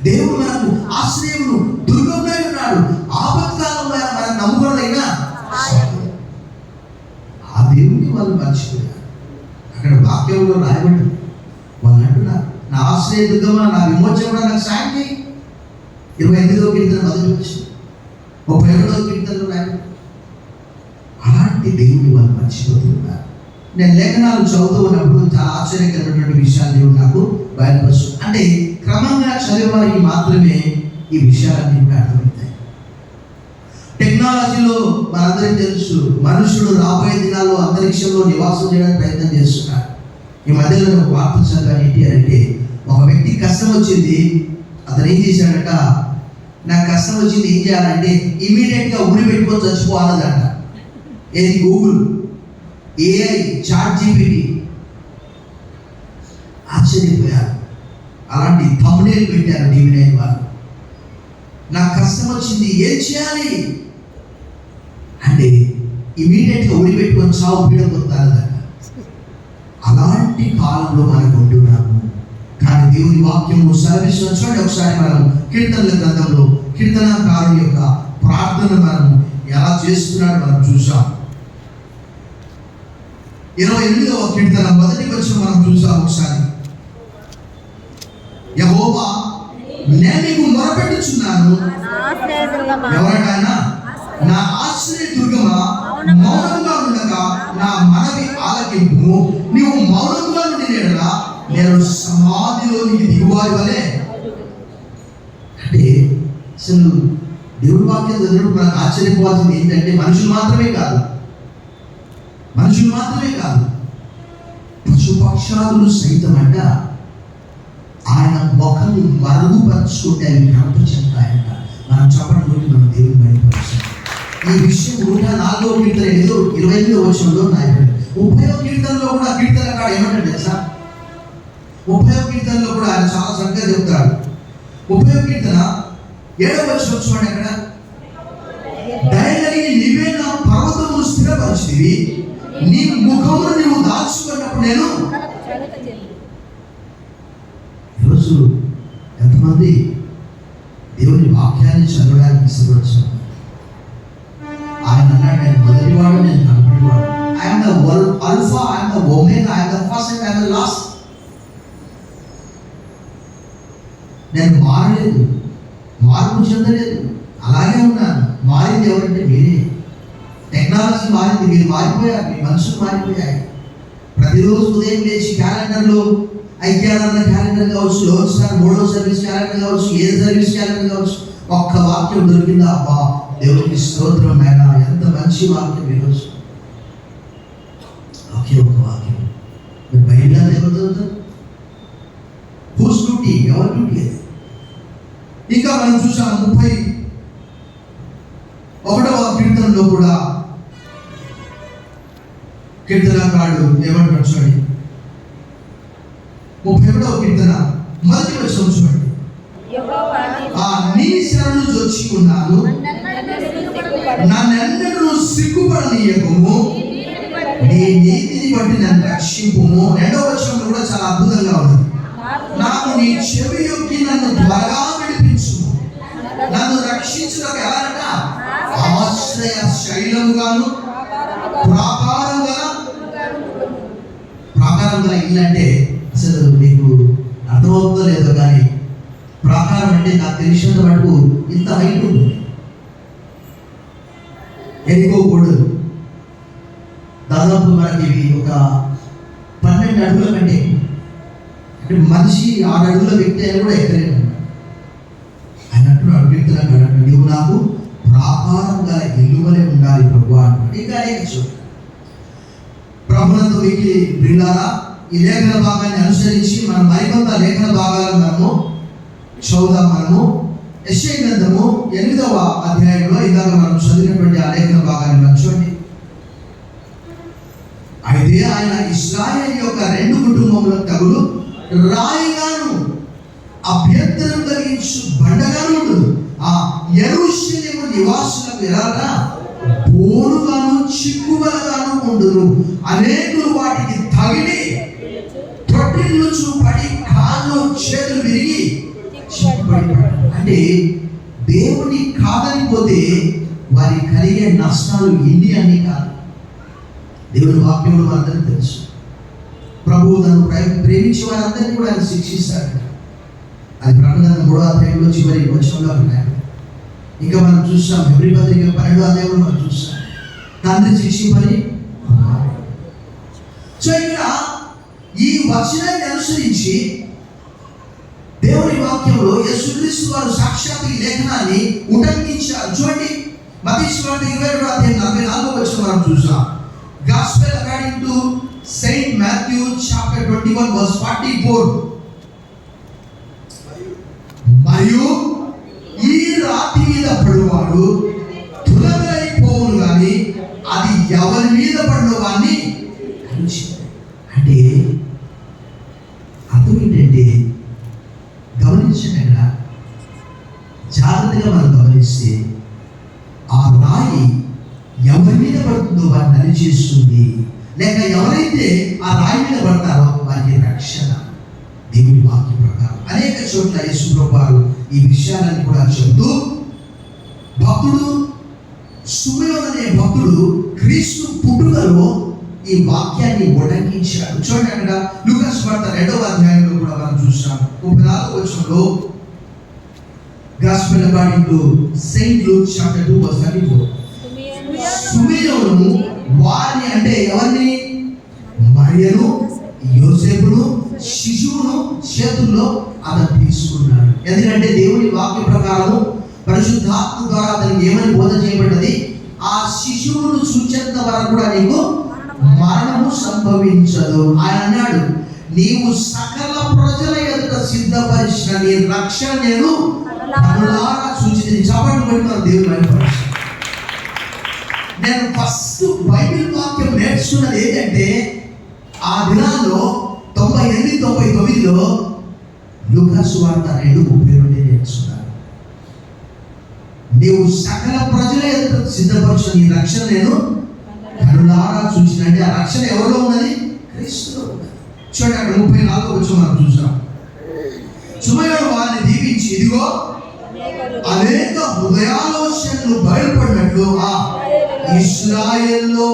దేవుడు మనకు ఆశ్రయమును, దుర్గమునై ఉన్నాడు. ఆపత్కాలంలో ఆయన మనం నమ్ముకున్నదైనా ఆ దేవుడిని వాళ్ళు మర్చిపోయారు. అక్కడ వాక్యంలో రాయబడి వాళ్ళు అంటున్నారు, నా ఆశ్రయ దుర్గమా, నా విమోచన నాకు సాయం చేయి. 28వ కీర్తన 1వ వచనం, 31వ కీర్తనలో రాయబడి. అలాంటి దేవుడిని వాళ్ళు మర్చిపోతున్నారు. నేను లేఖనాలు చదువుతూ ఉన్నప్పుడు చాలా ఆశ్చర్యకరమైనటువంటి విషయాలు దేవుడు నాకు బయలుపరుస్తుంది. అంటే క్రమంగా చదివే వారికి మాత్రమే ఈ విషయాలన్నీ అర్థమవుతాయి. టెక్నాలజీలో మనందరికీ తెలుసు, మనుషుడు రాబోయే దినాల్లో అంతరిక్షంలో నివాసం చేయడానికి ప్రయత్నం చేస్తున్నారు. ఈ మధ్యలో ఒక వార్త చదివాను. ఏంటి అంటే, ఒక వ్యక్తి కష్టం వచ్చింది, అతను ఏం చేశాడట, నాకు కష్టం వచ్చింది ఏం చేయాలంటే ఇమీడియట్గా ఉరి పెట్టుకొని చచ్చిపోవాలన్నదంట. ఏది? Google, AI, ChatGPT. ఆశ్చర్యపోయారు. అలాంటి థంబ్నెయిల్ పెట్టారు TV9 వాళ్ళు. నాకు కష్టం వచ్చింది ఏం చేయాలి అంటే ఇమీడియట్గా ఉరి పెట్టుకొని చావు పీడ పొందాలన్నమాట. అలాంటి కాలంలో మనకు ఉంటున్నాము. కానీ దేవుని వాక్యము సెలవిస్తున్న చూడండి ఒకసారి మనం కీర్తనల గ్రంథంలో కీర్తనకారుని యొక్క ప్రార్థన మనం ఎలా చేస్తున్నాడో మనం చూసాం. 28వ కీర్తన 1వ వచనం మనం చూసాం ఒకసారి. యెహోవా, నేను నీకు మొరపెట్టుచున్నాను. ఎవరైనా నా ఆశ్రయ దుర్గమా, మౌనంగా ఉండగా నా మనవి ఆలకింపు. నీవు మౌనంగా నుండి నేడలా నేను సమాధిలోనికి దిగువారి వలె. అంటే అసలు దేవుడి వాక్యం చదివినప్పుడు మనకు ఆశ్చర్యపోవాల్సింది ఏంటంటే మనుషులు మాత్రమే కాదు, పశుపక్షాదులు సైతం అంట ఆయన ముఖము మరుగుపరుచుకుంటే అవి కనపరుచుంటాయంట. మనం చెప్పడం మనం దేవుని బయటపరుస్తాం. ఈ విషయం 104వ కీర్తన 28వ వచనంలో రాయబడింది. 30వ కీర్తనలో కూడా కీర్తనకాడు ఏమంటాడు తెలుసా? 30వ కీర్తనలో కూడా ఆయన చాలా చక్కగా చెప్తాడు. 30వ కీర్తన 7వ వచనం చూడండి. అక్కడ దయగలిగి నీవే నా పర్వతమును స్థిరపరిచితివి, నీ ముఖమును నీవు దాచుకున్నప్పుడు నేను. ఈరోజు ఎంతమంది దేవుని వాక్యాన్ని చదవడానికి ఇష్టపడుతున్నారు? ఆయన అన్నాడు, నేను మొదటివాడు, నేను కనపడివాడు. I'm the alpha, I'm the omega, I'm the first and I'm the last. నేను మారలేదు, మార్పు చెందలేదు, అలాగే ఉన్నాను. మారింది ఎవరంటే మీరే. టెక్నాలజీ మారింది, మీరు మారిపోయారు, మీ మనుషులు మారిపోయాయి. ప్రతిరోజు ఉదయం లేచి క్యాలెండర్లో ఐక్యారాధన క్యాలెండర్ కావచ్చు, లోక్సార్ 3వ సర్వీస్ క్యాలెండర్ కావచ్చు, ఏ సర్వీస్ క్యాలెండర్ కావచ్చు, ఒక్క వాక్యం దొరికిందా? అబ్బా దేవునికి స్తోత్రం నాయనా, ఎంత మంచి వాక్యం ఈరోజు. ఒకే ఒక్క వాక్యం. మీరు బయట ఎవరు చదువుతారు? Who's duty? ఎవరి డ్యూటీ అది? ఇంకా మనం చూసాం 31వ కీర్తనలో కూడా కీర్తనకారుడు ఏమంటాడు చూడండి. 31వ కీర్తన మొదటి వచనం చూడండి. నీ శరణు జొచ్చి ఉన్నాను, నన్నెన్నడూ సిగ్గుపడనీయకుము, నీ నీతిని బట్టి నన్ను రక్షింపుము. 2వ వచనంలో కూడా చాలా అద్భుతంగా ఉంది. నాకు నీ చెవి యొక్కి నన్ను త్వరగా విడిపించుము, నన్ను రక్షించుటకు ఎవరట? ఆశ్రయ శైలముగాను ప్రాకారం గల ఇల్లు అంటే అసలు మీకు అర్థమవుతుందో లేదో కానీ, ప్రాకారం అంటే నాకు తెలిసినంత మటుకు ఇంత హైట్ ఉంటుంది. ఎరుకో గోడలు దాదాపు మనకి ఒక 12 అడుగుల కంటే, అంటే మనిషి 6 అడుగుల వ్యక్తి అయినా కూడా ఎక్కలేదు అన్నట్టు అడుగుతున్నాడు. నీవు నాకు ప్రాకారం గల ఇల్లు వలె ఉండాలి ప్రభు అంటున్నాడు. ఇంకా అనేక చోట్ల ప్రభునందు వీటి ప్రియులారా, ఈ లేఖన భాగాన్ని అనుసరించి మనం మరికొంత లేఖన భాగాలను మనము చదువుదాం. మనము యెషయా గ్రంథము 8వ అధ్యాయంలో ఇందాక మనం చదివినటువంటి ఆ లేఖన భాగాన్ని మనం చూడండి. అయితే ఆయన ఇశ్రాయేలు యొక్క 2 కుటుంబములకు తగులు రాయిగాను అభ్యంతరం కలిగించు బండగాను ఆ యెరూషలేము నివాసులకు ఎలాగా బోరుగాను చిక్కుబలగాను ఉండును. అనేకులు వాటికి తగిలి తొట్టిల్లుచు పడి కాళ్ళు చేతులు విరిగి అంటే దేవుని కాదనిపోతే వారి కలిగే నష్టాలు ఎన్ని అని కాదు. దేవుని వాక్యంలో మనందరికీ తెలుసు. ప్రభువు తను ప్రేమించే వారందరినీ కూడా ఆయన శిక్షిస్తాడు. అది ప్రకటన 3వ అధ్యాయంలో చివరి వచనంలో ఉన్నాయి. ఇంకా మనం చూస్తాం హెబ్రీ పత్రిక 12వ అధ్యాయంలో మనం చూస్తాం తండ్రి శిక్షింపని. సో ఇక్కడ ఈ వచనాన్ని అనుసరించి దేవుని వాక్యంలో యేసుక్రీస్తు వారు సాక్షాత్ ఈ లేఖనాన్ని ఉటంకించారు. చూడండి, మత్తయి సువార్త 22వ అధ్యాయం 44వ వచనం మనం చూసాం. Gospel according to saint Matthew chapter 21 verse 44. మరియు ఈ రాతి మీద పడువాడు తులగలైపోవును కానీ అది ఎవరి మీద పడిన వాడిని అంటే అర్థం ఏంటంటే, గమనించండి, అక్కడ జాగ్రత్తగా మనం గమనిస్తే ఆ రాయి ఎవరి మీద పడుతుందో వారిని నలిచేస్తుంది, లేక ఎవరైతే ఆ రాయి మీద పడతారో వారికి రక్షణ. దేవుని వాక్యం ప్రకారం అనేక చోట్ల యేసు ప్రభువు ఈ విషయాలను కూడా చెబుతూ, భక్తుడు సుమయోను అనే భక్తుడు క్రీస్తు పుట్టుకలో ఈ వాక్యాన్ని ఉటంకించాడు. చూడండి, అక్కడ లూకా సువార్త 2వ అధ్యాయంలో కూడా మనం చూస్తాం 34వ వచనంలో. Gospel according to saint Luke chapter 2 verse 34. Sumayonu వారిని అంటే ఎవరిని? మరియను, యోసేపును, శిశువును చేతుల్లో అతను తీసుకున్నాడు. ఎందుకంటే దేవుని వాక్య ప్రకారం పరిశుద్ధాత్మ ద్వారా అతనికి ఏమని బోధ చేయబడ్డది? ఆ శిశువును చూచేంత వరకు కూడా నీకు మరణము సంభవించదు. ఆయన అన్నాడు, నీవు సకల ప్రజల ఎదుట సిద్ధపరిచిన నీ రక్షణ నేను కనులారా చూచి. చప్పట్లు పెట్టుకున్నాను దేవుని వైపు. నేను ఫస్ట్ బైబిల్ వాక్యం నేర్చుకున్నది ఏంటంటే, ఆ దినాల్లో 98-99లో లూకా సువార్త 2:32 నేర్చుకున్నాను. నీవు సకల ప్రజల ఎదుట సిద్ధపరిచిన నీ రక్షణ నేను కనులారా చూసిన. అంటే ఆ రక్షణ ఎవరిలో ఉన్నది? క్రీస్తులో ఉన్నది. చూడండి, అక్కడ 34వ వచనం మనం చూసాం. సుమయోను వారిని దీవించి, ఇదిగో అనేక హృదయాలోచనలు బయలుపడినట్లు ఆ ఇశ్రాయేలులో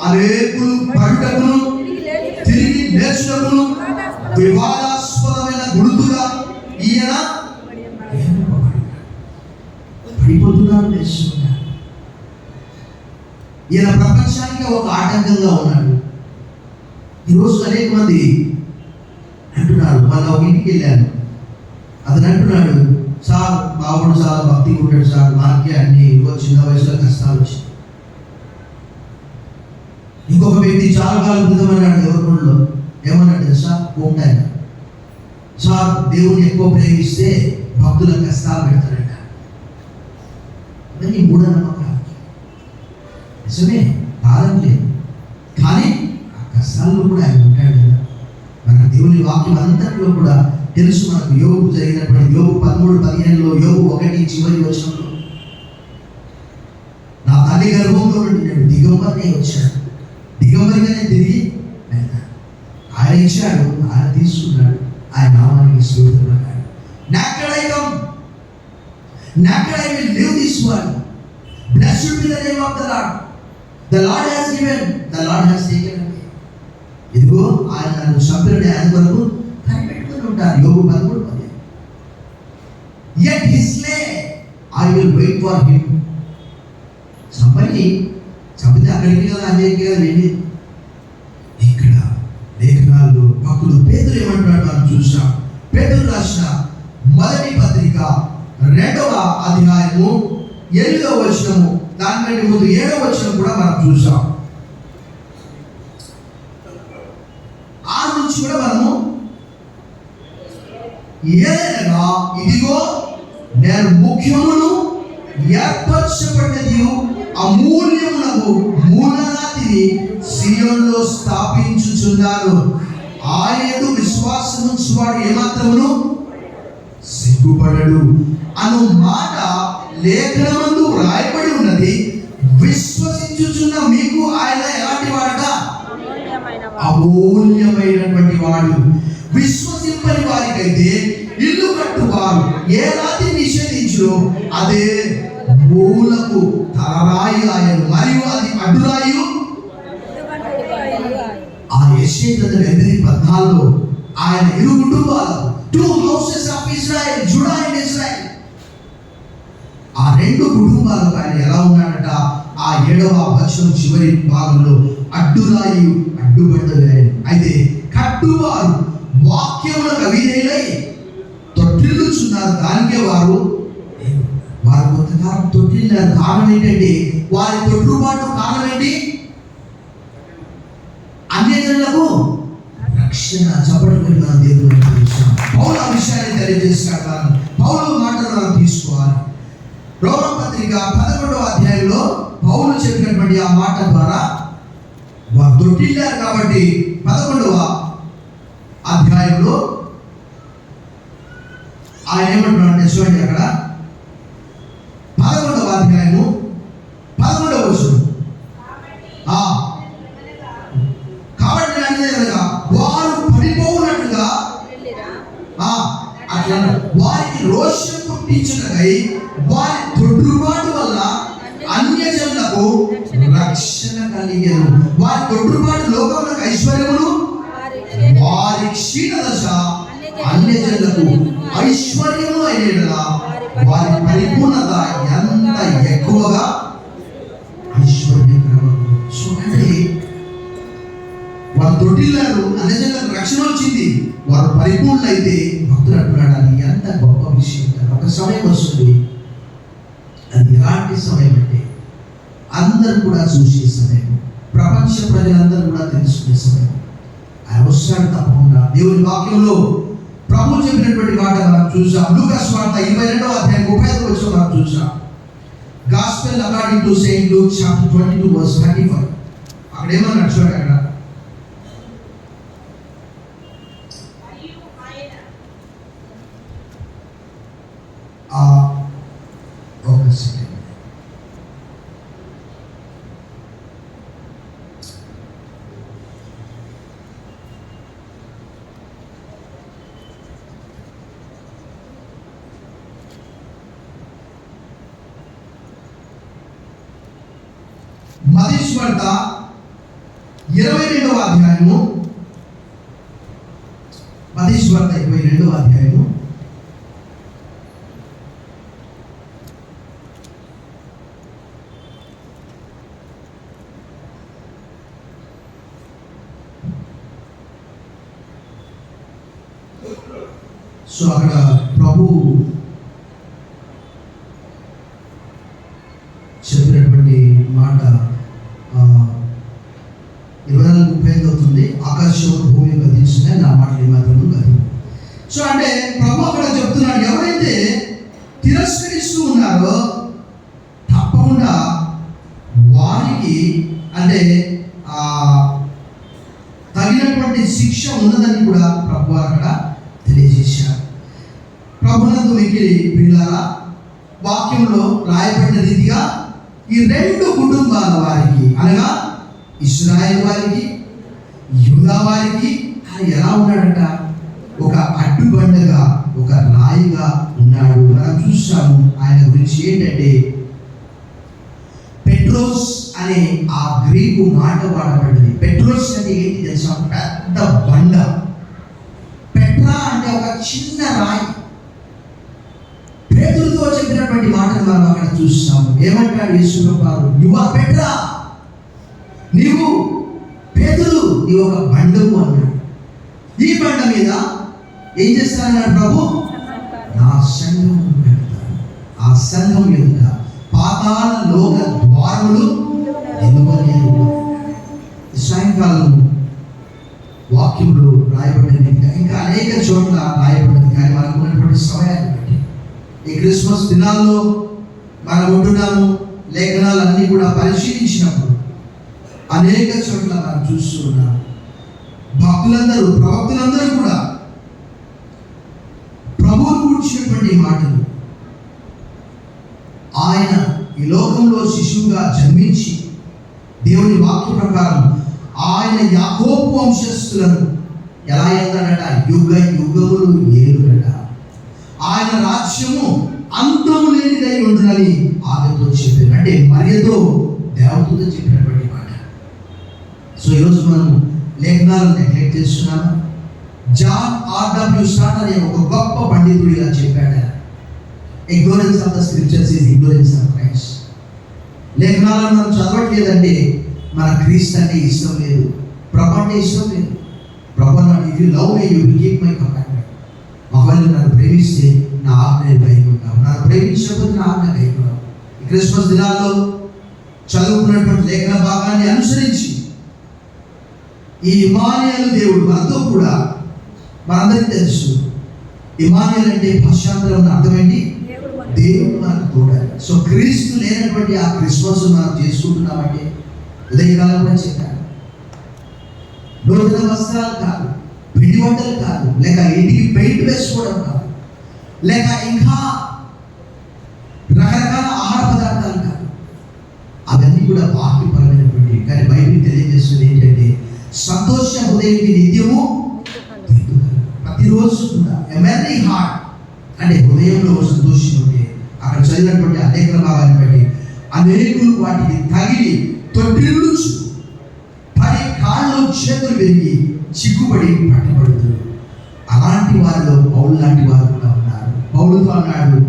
అనేకులు పడుటకును తిరిగి లేచుటకును వివాదాస్పదమైన గుర్తుగా ఈయన పడిపోతున్నాడు, లేస్తున్నాడు. ఈయన ప్రపంచానికి ఒక ఆటంకంగా ఉన్నాడు. ఈరోజు అనేక మంది అంటున్నారు, మన ఒక ఇంటికి వెళ్ళాను, అతను అంటున్నాడు, సార్ బాబుడు చాలా భక్తిగా ఉంటాడు సార్, మనకి అన్ని చిన్న వయసులో కష్టాలు వచ్చాయి. ఇంకొక వ్యక్తి చాలా కాలం క్రితం అన్నాడు ఎవరిలో, ఏమన్నాడు తెలుసా, ఉంటాయన సార్ దేవుని ఎక్కువ ప్రేమిస్తే భక్తుల కష్టాలు పెడతాడట. ఇవన్నీ మూఢనమ్మకాలు, నిజమే కాదండి, కానీ ఆ కష్టాల్లో కూడా ఆయన ఉంటాడు కదా. మన దేవుని వాక్యం అంతట్లో కూడా తెలుసు మనకు. యోగు జరిగినటువంటి యోగు 13:15 యోగు 1 చివరి వచనంలో, నా తల్లి గర్భంలో నుండి నేను దిగంబరినే వచ్చాను, దిగంబరిగానే తిరిగి వెళ్తాను. ఆయన ఇచ్చాడు, ఆయన తీసుకున్నాడు, ఆయన నామానికి స్తోత్రం అన్నాడు. Naked I come, naked I will live this one. Blessed be the name of the Lord. The Lord has given, the Lord has taken away. ఇదిగో ఆయన నన్ను చంపిన ఆయన వరకు కనిపెట్టుకుని ఉంటారు. యోగు 13:10. Yet he slay, I will wait for him. చంపితే అక్కడికి కదా అన్యాయికి కదా వెళ్ళి. ఇక్కడ లేఖనాల్లో భక్తుడు పేతురు ఏమంటున్నాడు మనం చూసాం. పేతురు రాసిన మొదటి పత్రిక 2వ అధ్యాయము 8వ వచనము, దానికంటే ముందు 7వ వచనం కూడా మనం చూసాం. ఆ నుంచి కూడా మనము ఏదైనా ఇదిగో నేను ముఖ్యమును ఏర్పరచబడినది అమూల్యమునకు మూలరాతిని సియోనులో స్థాపించుచున్నాను, ఆయన విశ్వాసముంచువాడు ఏమాత్రమును సిగ్గుపడడు అను మాట లేఖనమందు రాయబడి ఉన్నది. విశ్వసించుచున్న మీకు ఆయన ఎలాంటి వాడట, అమూల్యమైనటువంటి వాడు. విశ్వసింపని వారికైతే ఇల్లు కట్టువారు ఏ రాతి నిషేధించును అదే మూలకు తలరాయి ఆయను, మరియు అది అడ్డురాయు. ఆ యెషయా గ్రంథం 8:14 ఆయన ఇరు కుటుంబాలు, 2 houses of Israel, Judah and Israel, ఆ 2 కుటుంబాలకు ఆయన ఎలా ఉన్నాడట. ఆ 7వ వచనం చివరి భాగంలో అడ్డురాయి అడ్డుపడ్డది. అయితే కట్టువారు వాక్యములకు అవిధేయులై తొట్టిల్లుచున్నారు, దానికే వారు కొంతకాలం తొట్టిల్లారు. కారణం ఏంటంటే వారి తొట్టుబాటు కారణం ఏంటి, అన్యజనులకు రక్షణ. చప్పట్లు మనం దేవుని చూసాం. పౌలు ఆ విషయాన్ని తెలియజేస్తాడు. పౌలు మాటలు మనం తీసుకోవాలి. రోమా పత్రిక 11వ అధ్యాయంలో పౌలు చెప్పినటువంటి ఆ మాట ద్వారా వారు తొట్టిల్లారు కాబట్టి 11వ అధ్యాయంలో ఆయన ఏమంటున్నాడు చూడండి. అక్కడ 11వ అధ్యాయము 11వ వచనం, కాబట్టి అనగా వారు పడిపోవునట్లుగా అట్లా వారికి రోషం పుట్టించుటకై వారి తొట్టుబాటు వల్ల అన్యజనులకు రక్షణ కలిగేను. వారి తొట్టుబాటు లోకములకు ఐశ్వర్యమును, వారి క్షీణదశ అన్యజనులకు ఐశ్వర్యము అయినలా వారి పరిపూర్ణత ఎంత ఎక్కువగా ఐశ్వర్యకరము. చూడండి, వారు తొట్టిల్లారు, అన్యజనులకు రక్షణ వచ్చింది, వారు పరిపూర్ణులైతే భక్తులు అంటున్నాడు. అది ఎంత గొప్ప విషయం. ఒక సమయం వస్తుంది, అది ఎలాంటి సమయం అంటే అందరూ కూడా చూసే సమయం, ప్రపంచ ప్రజలందరూ కూడా తెలుసుకునే సమయం. ఆయన వస్తాడు తప్పకుండా. దేవుని వాక్యంలో ప్రభు చెప్పినటువంటి మాట మనం చూసాం. లూకా సువార్త 22వ అధ్యాయం 35వ వచనం మనం చూసాం. Gospel according to saint Luke chapter 22:35. అక్కడ ఏమన్నాడు చూడండి. అక్కడ ఒక సెకండ్, మత్తయి వార్త 22వ అధ్యాయము, మత్తయి వార్త 22వ అధ్యాయము 35వ సో అక్కడ ప్రభు చెప్పినటువంటి మాట 24:35 అవుతుంది. ఆకాశం భూమి గతించిన నా మాటలు మాత్రము గతి. సో అంటే ప్రభు అక్కడ చెప్తున్నాడు, ఎవరైతే తిరస్కరిస్తూ ఉన్నారో తప్పకుండా వారికి అంటే తగినటువంటి శిక్ష ఉన్నదని కూడా ప్రభు అక్కడ తెలియజేశారు. ప్రభునందు మిగిలి ప్రియులారా, వాక్యంలో రాయబడిన రీతిగా ఈ 2 కుటుంబాల వారికి అనగా ఇశ్రాయేలు వారికి, యూదా వారికి ఆయన ఎలా ఉన్నాడంట? ఒక అడ్డుబండగా, ఒక రాయిగా ఉన్నాడు. మనం చూసాము ఆయన గురించి. ఏంటంటే పెట్రోస్ అనే ఆ గ్రీకు మాట వాడబడ్డది. పెట్రోస్ అంటే ఏంటి తెలుసా? పెద్ద బండ. పెట్రా అంటే ఒక చిన్న రాయి. పేతురుతో చెప్పినటువంటి మాటలు మనం అక్కడ చూస్తాము. ఏమంటాడు యేసుప్రభువు? యు ఆర్ పెట్రా, నీవు పేతురు, నీవు ఒక బండవు అన్నాడు. ఈ బండ మీద ఏం చేస్తానన్నాడు ప్రభు? నా సంఘం పెడతాను. ఆ సంఘం ఎదుట పాతాళ లోక ద్వారములు ఎందుకలేదు. సాయంకాలం వాక్యంలో రాయబడింది, ఇంకా అనేక చోట్ల రాయబడింది. కానీ మనకు ఉన్నటువంటి సమయాన్ని బట్టి ఈ క్రిస్మస్ దినాల్లో మనం ఉంటున్నాము. లేఖనాలన్నీ కూడా పరిశీలించినప్పుడు అనేక చోట్ల మనం చూస్తూ ఉన్నాం. భక్తులందరూ, ప్రవక్తలందరూ కూడా ప్రభువును కూర్చున్నటువంటి మాటలు, ఆయన ఈ లోకంలో శిశువుగా జన్మించి దేవుని వాక్య ప్రకారం ఆయన యాకోబు వంశస్థులను ఎలా ఎందాడట? యుగ యుగములు ఏలుడట. ఆయన రాజ్యము అంతము లేనిదై ఉండునని ఆమెతో చెప్పారు. అంటే మరియతో దేవతతో చెప్పినటువంటి మాట. సో ఈరోజు మనం లేఖనాలను నెగ్లెక్ట్ చేస్తున్నాము. John R.W. స్టార్ట్ అనే ఒక గొప్ప పండితుడిగా చెప్పాడు, ignorance of the scriptures is ignorance of Christ. లేఖనాలను మనం చదవట్లేదంటే మన క్రీస్తు అంటే ఇష్టం లేదు, ప్రభు అంటే ఇష్టం లేదు. ప్రభు అన్నాడు, if you love me you will keep my commandment. ఒకవేళ నన్ను ప్రేమిస్తే నా ఆజ్ఞను గైకొంటావు, నన్ను ప్రేమించకపోతే నా ఆజ్ఞ గైకొనవు. ఈ క్రిస్మస్ దినాల్లో చదువుకున్నటువంటి లేఖన భాగాన్ని అనుసరించి ఈ ఇమానుయేలు దేవుడు మనతో కూడా, మనందరికీ తెలుసు ఇమానుయేలు అంటే భాషాంతరం అర్థం ఏంటి? దేవుడు మనకు తోడాలి. సో క్రీస్తు లేనటువంటి ఆ క్రిస్మస్ మనం చేసుకుంటున్నామంటే ఉదయకాలం కూడా చెప్పాను, నూతన వస్త్రాలు కాదు, పిండి వంటలు కాదు, లేక ఇంటికి పెయింట్ వేసుకోవడం కాదు, లేక ఇంకా రకరకాల ఆహార పదార్థాలు కాదు. అవన్నీ కూడా వాక్యపరమైనటువంటి. కానీ బైబిల్ తెలియజేస్తుంది ఏంటంటే సంతోష హృదయానికి నిత్యము ప్రతిరోజు కూడా ఎమెరీ హార్ట్ అంటే హృదయంలో సంతోషం ఉంటే అక్కడ చదివినటువంటి అనేక భాగాన్ని బట్టి అనేకులు వాటికి తగిలి తొట్టిల్లుచు పడి కాళ్ళు చేతులు పెరిగి చిక్కుబడి పట్టుబడుతుంది. అలాంటి వారిలో పౌలు లాంటి వారు కూడా ఉన్నారు. పౌలుతో అన్నాడు,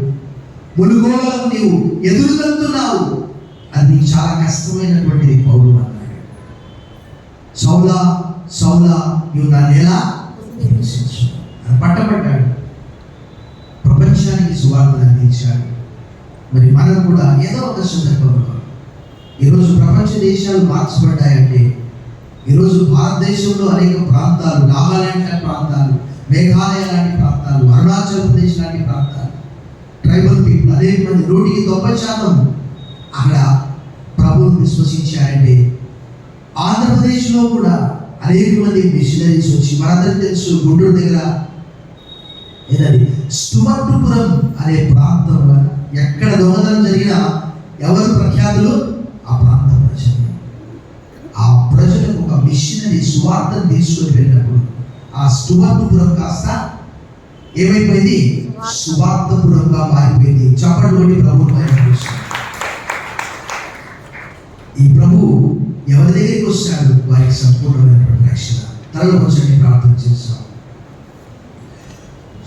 ములుగోళం నీవు ఎదురుగలుగుతున్నావు, అది నీకు చాలా కష్టమైనటువంటిది పౌలు అన్నాడు. సౌలా సౌలా నువ్వు నన్ను ఎలా హింసించు అని పట్టబడ్డాడు. ప్రపంచానికి సువార్తను అందించాడు. మరి మనం కూడా ఏదో ఒక సందర్భంలో ఈరోజు ప్రపంచ దేశాలు మార్చబడ్డాయంటే, ఈరోజు భారతదేశంలో అనేక ప్రాంతాలు, నాగాలాండ్ లాంటి ప్రాంతాలు, మేఘాలయ లాంటి ప్రాంతాలు, అరుణాచల్ ప్రదేశ్ లాంటి ప్రాంతాలు, ట్రైబల్ పీపుల్ అనేక మంది 90% అక్కడ ప్రభువును విశ్వసించారంటే, ఆంధ్రప్రదేశ్లో కూడా అనేక మంది మిషనరీస్ వచ్చి, మనందరికీ తెలుసు గుంటూరు దగ్గర ఏదది స్టువర్టుపురం అనే ప్రాంతం, ఎక్కడ దొంగతనం జరిగినా ఎవరు ప్రఖ్యాతులు? ఆ ప్రాంత ప్రజలు. ఆ ప్రజలకు ఒక మిషనరీ సువార్తను తీసుకొని వెళ్ళినప్పుడు ఆ స్టువర్టుపురం కాస్త ఏమైపోయింది? సువార్తపురంగా మారిపోయింది. చప్పట్లు కొట్టి ప్రభువును ఈ ప్రభు ఎవరి దగ్గరికి వస్తాడు? వారికి సంపూర్ణమైనటువంటి రక్షణ. తనలో వచ్చి ప్రార్థన చేస్తాం.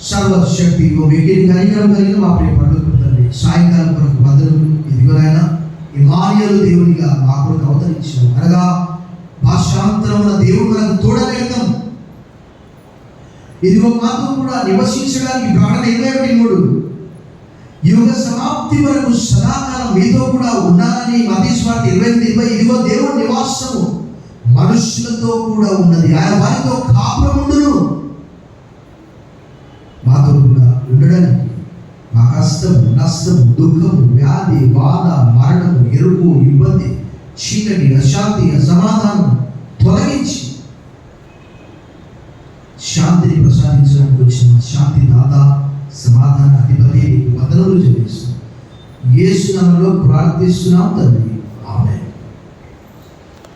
సర్వశక్తి వీటిని కనికరం కలిగిన మా ప్రియ పనులు తండ్రి, సాయంకాలం కొరకు వందనములు. ఇదిగోనైనా ఇమానుయేలు దేవునిగా మా కొరకు అవతరించావు, అనగా భాషాంతరమున దేవుడు మనకు తోడవేయటం. ఇదిగో మాతో కూడా నివసించడానికి ప్రకటన 21:3 యుగ సమాప్తి వరకు సదాకాలం మీతో కూడా ఉన్నానని మత్తయి సువార్త 28:20 ఇదిగో దేవుని నివాసము మనుషులతో కూడా ఉన్నది, ఆయన వారితో కాపురముండును. మాతో కూడా ఉండడానికి మా కష్టము, నష్టము, దుఃఖము, వ్యాధి, బాధ, మరణము, ఎరుపు, ఇబ్బంది, చీకటి, అశాంతి, అసమాధానం తొలగించి శాంతిని ప్రసాదించడానికి వచ్చిన శాంతి దాత, సమాధాన అధిపతి వందనములు చెల్లిస్తున్నాం. యేసు నామములో ప్రార్థిస్తున్నాం తండ్రి, ఆమేన్.